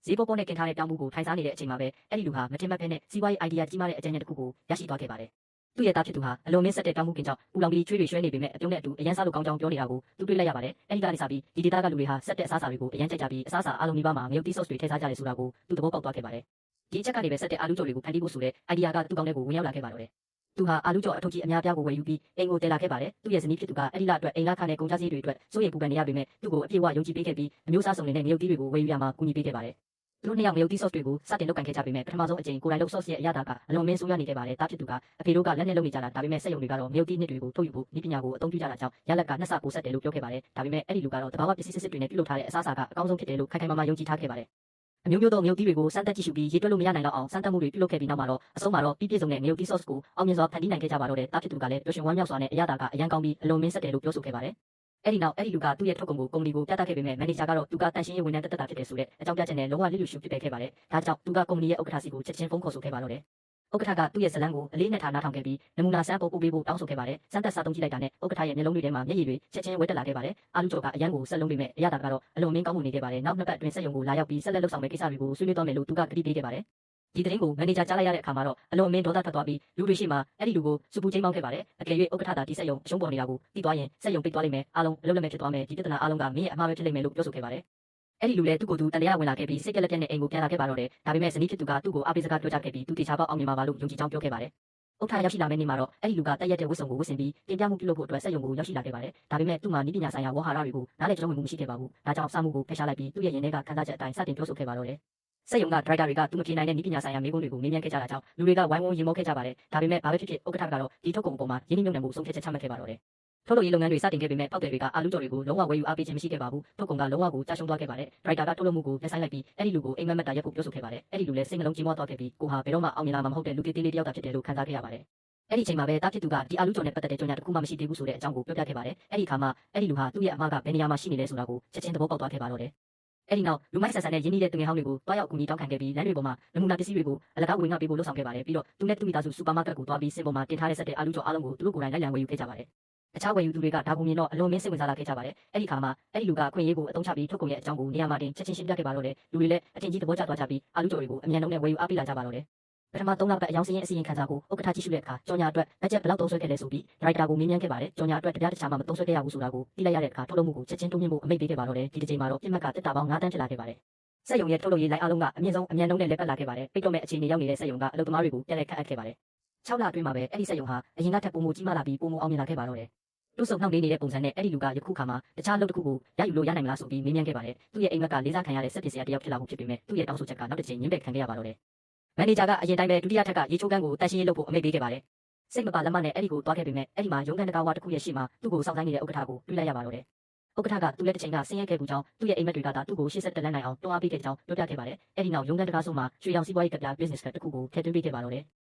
ဈေးပေါ်ပေါ်နဲ့ကင်ထားတဲ့တောင်မှုကိုထိုင်စားနေတဲ့အချိန်မှာပဲအဲ့ဒီလူဟာမတင်မဖက်နဲ့စီးပွားရေး idea ကြီးမားတဲ့အကြံဉာဏ်တစ်ခုကိုရရှိသွားခဲ့ပါတယ်။သူ့ရဲ့သားဖြစ်သူဟာအလွန်မင်းဆက်တဲ့တောင်မှုကင်ကြောင့်ပူလောင်ပြီးချွေးတွေရွှဲနေပေမဲ့အပြုံးနဲ့အတူအရန်စားလို့ကောင်းကြောင်းပြောနေတာကိုသူတွေ့လိုက်ရပါတယ်။အဲ့ဒီကနေစပြီးဒီဒေတာကလူတွေဟာဆက်တဲ့အစားအစာတွေကိုအရန်ကြိုက်ကြပြီးအစားအစာအလုံးဒီပါမှာငရုတ်တီး sauce တွေထည့်စားကြတယ်ဆိုတာကိုသူသဘောပေါက်သွားခဲ့ပါတယ်။ဒီအချက်ကနေပဲဆက်တဲ့အာလူးကြော်တွေကိုဖန်တီးဖို့ဆိုတဲ့ idea ကသူ့ကောင်းတဲ့ကိုဝင်ရောက်လာခဲ့ပါတော့တယ်။သူဟာအာလူးကြော်အထုပ်ကြီးအများပြားကိုဝယ်ယူပြီးအိမ်ကိုတည်လာခဲ့ပါတယ်။သူ့ရဲ့ဇနီးဖြစ်သူကအဲ့ဒီလအတွက်အိမ်လခနဲ့ကုန်ကျစရိတ်တွေအတွက်စိုးရိမ်ပူပန်နေရပေမဲ့သူ့ကိုအပြည့်အဝယုံကြည်ပေးခဲ့ပြီးအမျိုးအစားစုံနဲ့ငရုတ်တီးတွေကိုဝယ်ယူရမှာကူညီပေးခဲ့ပါတယ်။သူတို့နှစ်ယောက်ငရုတ်တီး sauce တွေကိုစတင်လုပ်ကင်ခဲ့ကြပေမဲ့ပထမဆုံးအကြိမ်ကိုယ်တိုင်လုပ် sauce ရဲ့အရသာကအလွန်မင်းဆိုးရနေခဲ့ပါတယ်။တားဖြစ်သူကအဖေတို့ကလက်နဲ့လုပ်နေကြတာဒါပေမဲ့စက်ရုံတွေကတော့ငရုတ်တီးနှစ်တွေကိုထုတ်ယူဖို့ဤပညာကိုအသုံးပြုကြတာကြောင့်ရလက်ကနှစ်ဆပိုဆက်တယ်လို့ပြောခဲ့ပါတယ်။ဒါပေမဲ့အဲ့ဒီလူကတော့တဘာဝပစ္စည်းစစ်တွေနဲ့ပြုလုပ်ထားတဲ့အစားအစာကအကောင်းဆုံးဖြစ်တယ်လို့ခိုင်ခိုင်မာမာယုံကြည်ထားခဲ့ပါတယ်။အမျိုးမျိုးသောငရုတ်တီးတွေကိုစမ်းသပ်ကြည့်ရှုပြီးရေတွက်လို့မရနိုင်တော့အောင်စမ်းသပ်မှုတွေပြုလုပ်ခဲ့ပြီးနောက်မှာတော့အဆုံးမှာတော့ပြည့်စုံတဲ့ငရုတ်တီး sauce ကိုအောင်မြင်စွာဖန်တီးနိုင်ခဲ့ကြပါတော့တယ်။တားဖြစ်သူကလည်းပျော်ရွှင်ဝမ်းမြောက်စွာနဲ့အရသာကအရန်ကောင်းပြီးအလွန်မင်းဆက်တယ်လို့ပြောဆိုခဲ့ပါတယ်။အဲ့ဒီနောက်အဲ့ဒီလူကသူ့ရဲ့ထုတ်ကုန်ကိုကုမ္ပဏီကိုပြသခဲ့ပေမဲ့မန်နေဂျာကတော့သူကတန်ရှင်းရေးဝန်ထမ်းတက်တာဖြစ်တယ်ဆိုတဲ့အကြောင်းပြချက်နဲ့လုံးဝလစ်လျူရှုဖြစ်ပယ်ခဲ့ပါတယ်။ဒါကြောင့်သူကကုမ္ပဏီရဲ့ဥက္ကဋ္ဌစီကိုချက်ချင်းဖုန်းခေါ်ဆိုခဲ့ပါတော့တယ်။ဥက္ကဋ္ဌကသူ့ရဲ့ဇလန်းကိုအလေးနဲ့ထားနားထောင်ခဲ့ပြီးနမူနာစမ်းပို့ပေးဖို့တောင်းဆိုခဲ့ပါတယ်။စမ်းသပ်စားသုံးကြည့်လိုက်တာနဲ့ဥက္ကဋ္ဌရဲ့မျက်လုံးတွေထဲမှာမျက်ရည်တွေချက်ချင်းဝဲတက်လာခဲ့ပါတယ်။အာလူးကြော်ကအရန်ကိုဆက်လုံးပေမဲ့အရသာကတော့အလွန်မင်းကောင်းမှုနေခဲ့ပါတယ်။နောက်နှစ်ပတ်အတွင်းစက်ရုံကိုလာရောက်ပြီးဆက်လက်လုပ်ဆောင်မယ့်ကိစ္စတွေကိုဆွေးနွေးသွားမယ်လို့သူကကတိပေးခဲ့ပါတယ်။ဒီသတင်းကိုမန်နေဂျာကြားလိုက်ရတဲ့အခါမှာတော့အလွန်အမင်းဒေါသထွက်သွားပြီးလူတွေရှိမှအဲ့ဒီလူကိုစူပူချင်းမောင်းခဲ့ပါတယ်။အကယ်၍ဥက္ကဋ္ဌသာဒီစက်ရုံအရှုံးပေါ်နေတာကိုသိသွားရင်စက်ရုံပိတ်သွားလိမ့်မယ်အားလုံးအလုပ်လက်မဲ့ဖြစ်သွားမယ်ဒီပြဿနာအားလုံးကမင်းရဲ့အမှားပဲဖြစ်လိမ့်မယ်လို့ပြောဆိုခဲ့ပါတယ်။အဲ့ဒီလူလည်းသူ့ကိုယ်သူတန်တရားဝင်လာခဲ့ပြီးစိတ်ကြလက်ပြက်နဲ့အိမ်ကိုပြန်လာခဲ့ပါတော့တယ်။ဒါပေမဲ့ဇနီးဖြစ်သူကသူ့ကိုအားပေးစကားပြောကြခဲ့ပြီးသူတေချာပေါက်အောင်မြင်ပါလို့ယုံကြည်ကြောင်းပြောခဲ့ပါတယ်။ဥက္ကဋ္ဌရောက်ရှိလာမယ့်နေ့မှာတော့အဲ့ဒီလူကတက်ရက်တဲ့ဝတ်စုံကိုဝတ်ဆင်ပြီးတင်ပြမှုပြုလုပ်ဖို့အတွက်စက်ရုံကိုရောက်ရှိလာခဲ့ပါတယ်။ဒါပေမဲ့သူ့မှာနည်းပညာဆိုင်ရာဝါဟာရတွေကိုနားလည်ကြောင်းဝင်မှုမရှိခဲ့ပါဘူး။ဒါကြောင့်စာမှုကိုဖယ်ရှားလိုက်ပြီးသူ့ရဲ့ရင်ထဲကခံစားချက်အတိုင်းစတင်ပြောဆိုခဲ့ပါတော့တယ်။စက်ရုံကဒရိုက်တာတွေကသူမပြေနိုင်တဲ့နည်းပညာဆိုင်ရာမေးခွန်းတွေကိုမေးမြန်းခဲ့ကြတာကြောင့်လူတွေကဝိုင်းဝန်းရင်မောခဲ့ကြပါတယ်။ဒါပေမဲ့ဘာပဲဖြစ်ဖြစ်ဥက္ကဋ္ဌကတော့ဒီထုတ်ကုန်အပေါ်မှာရင်းနှီးမြှုပ်နှံမှုဆုံးဖြတ်ချက်ချမှတ်ခဲ့ပါတော့တယ်။ထုတ်လုပ်ရေးလုပ်ငန်းတွေစတင်ခဲ့ပေမဲ့ပောက်တယ်တွေကအာလူးကြော်တွေကိုလုံးဝဝယ်ယူအားပေးခြင်းမရှိခဲ့ပါဘူး။ထုတ်ကုန်ကလုံးဝကိုကြာရှုံးသွားခဲ့ပါတယ်။ဒရိုက်တာကထုတ်လုပ်မှုကိုလက်ဆိုင်လိုက်ပြီးအဲ့ဒီလူကိုအိမ်မက်မက်တာရက်ဖို့ပြောဆိုခဲ့ပါတယ်။အဲ့ဒီလူလည်းစိတ်နှလုံးကြီးမွားသွားခဲ့ပြီးကိုဟာဘယ်တော့မှအောင်မြင်လာမှာမဟုတ်တဲ့လူသေးသေးလေးတယောက်သာဖြစ်တယ်လို့ခံစားခဲ့ရပါတယ်။အဲ့ဒီချိန်မှာပဲတားဖြစ်သူကဒီအာလူးကြော်နဲ့ပတ်သက်တဲ့ကြော်ညာတစ်ခုမှမရှိသေးဘူးဆိုတဲ့အကြောင်းကိုပြောပြခဲ့ပါတယ်။အဲ့ဒီခါမှာအဲ့ဒီလူဟာသူ့ရဲ့အမှားကဘယ်နေရာမှာရှိနေလဲဆိုတာကိုချက်ချင်းသဘောပေါက်သွားခဲ့ပါတော့တယ်။အဲ့ဒီနောက်လူမိုက်ဆန်ဆန်နဲ့ရင်းနှီးတဲ့သူငယ်ဟောင်းတွေကိုတွားရောက်ကူညီတောင်းခံခဲ့ပြီးလမ်းတွေပေါ်မှာနမူနာပစ္စည်းတွေကိုအလကားဝင်ငှပေးဖို့လှုံ့ဆော်ခဲ့ပါတယ်ပြီးတော့သူနဲ့သူ့မိသားစုစူပါမားကတ်ကိုတွားပြီးစင်ပေါ်မှာတင်ထားတဲ့ဆက်တဲ့အာလူးကြော်အားလုံးကိုသူတို့ကိုယ်တိုင်လိုက်လံဝယ်ယူခဲ့ကြပါတယ်။အခြားဝယ်ယူသူတွေကဒါကိုမြင်တော့အလွန်မင်းစိတ်ဝင်စားလာခဲ့ကြပါတယ်။အဲ့ဒီခါမှာအဲ့ဒီလူကအခွင့်အရေးကိုအသုံးချပြီးထုတ်ကုန်ရဲ့အကြောင်းကိုနေရာမှာတင်ချက်ချင်းရှင်းပြခဲ့ပါတော့တယ်။လူတွေလည်းအထင်ကြီးသဘောကျသွားကြပြီးအာလူးကြော်တွေကိုအမြန်နှုန်းနဲ့ဝယ်ယူအားပေးလာကြပါတော့တယ်။ပထမ3လပတ်အယောင်စင်းရဲ့အစီရင်ခံစာကိုဥက္ကဋ္ဌကြည့်ရှုတဲ့အခါကြော်ညာအတွက်ဘတ်ဂျက်ဘယ်လောက်သုံးစွဲခဲ့လဲဆိုပြီးဒရိုက်တာကိုမေးမြန်းခဲ့ပါတယ်။ကြော်ညာအတွက်တရားတခြားမှမသုံးစွဲခဲ့ရဘူးဆိုတာကိုသိလိုက်ရတဲ့အခါထုတ်လုပ်မှုကိုချက်ချင်းတိုးမြင့်ဖို့အမိန့်ပေးခဲ့ပါတော့တယ်။ဒီတစ်ချိန်မှာတော့ပြစ်မှတ်ကတက်တာပေါင်း9တန်းဖြစ်လာခဲ့ပါတယ်။စက်ရုံရဲ့ထုတ်လုပ်ရေးလိုင်းအားလုံးကအမြင့်ဆုံးအမြန်နှုန်းနဲ့လက်ပတ်လာခဲ့ပါတယ်။ပိတ်တော့မဲ့အခြေအနေရောက်နေတဲ့စက်ရုံကအလုပ်သမားတွေကိုပြန်လည်ခန့်အပ်ခဲ့ပါတယ်။6လအတွင်းမှာပဲအဲ့ဒီစက်ရုံဟာအရင်ကထက်ပိုမိုကြီးမားလာပြီးပိုမိုအောင်မြင်လာခဲ့ပါတော့တယ်။လူစုံနှောင့်နှေးနေတဲ့ပုံစံနဲ့အဲ့ဒီလူကယခုခါမှာတခြားလုပ်တစ်ခုကိုရယူလို့ရနိုင်မလားဆိုပြီးမေးမြန်းခဲ့ပါတယ်။သူ့ရဲ့အိမ်မက်ကလေးစားခံရတဲ့စက်ပစ္စည်းတယောက်ဖြစ်လာမှုဖြစ်ပေမဲ့သူ့ရဲ့တောင်းဆိုချက်ကနောက်တစ်ချိန်ညှင်းပယ်ခံခဲ့ရပါတော့တယ်။မန်နေဂျာကအရင်တိုင်းပဲဒုတိယထက်ကရေချိုးကန်းကိုတန်ရှင်းရေးလုပ်ဖို့အမိန့်ပေးခဲ့ပါတယ်။စိတ်မပါလက်မနဲ့အဲ့ဒီကိုတွားခဲ့ပေမဲ့အဲ့ဒီမှာရုံးခန်းတကားဝါတစ်ခုရဲ့ရှေ့မှာသူ့ကိုစောင့်ဆိုင်းနေတဲ့ဥက္ကဋ္ဌကိုတွေ့လိုက်ရပါတော့တယ်။ဥက္ကဋ္ဌကသူ့လက်တစ်ချိန်ကဆင်းရဲခဲ့ဘူးကြောင်းသူ့ရဲ့အိမ်မက်တွေကသူ့ကိုရှေ့ဆက်တက်လန်းနိုင်အောင်တွန်းအားပေးခဲ့ကြောင်းပြောပြခဲ့ပါတယ်။အဲ့ဒီနောက်ရုံးခန်းတကားဆိုမှာရွှေရောင်စီးပွားရေးကပ္ပ business တစ်ခုကိုထည့်သွင်းပေးခဲ့ပါတော့တယ်။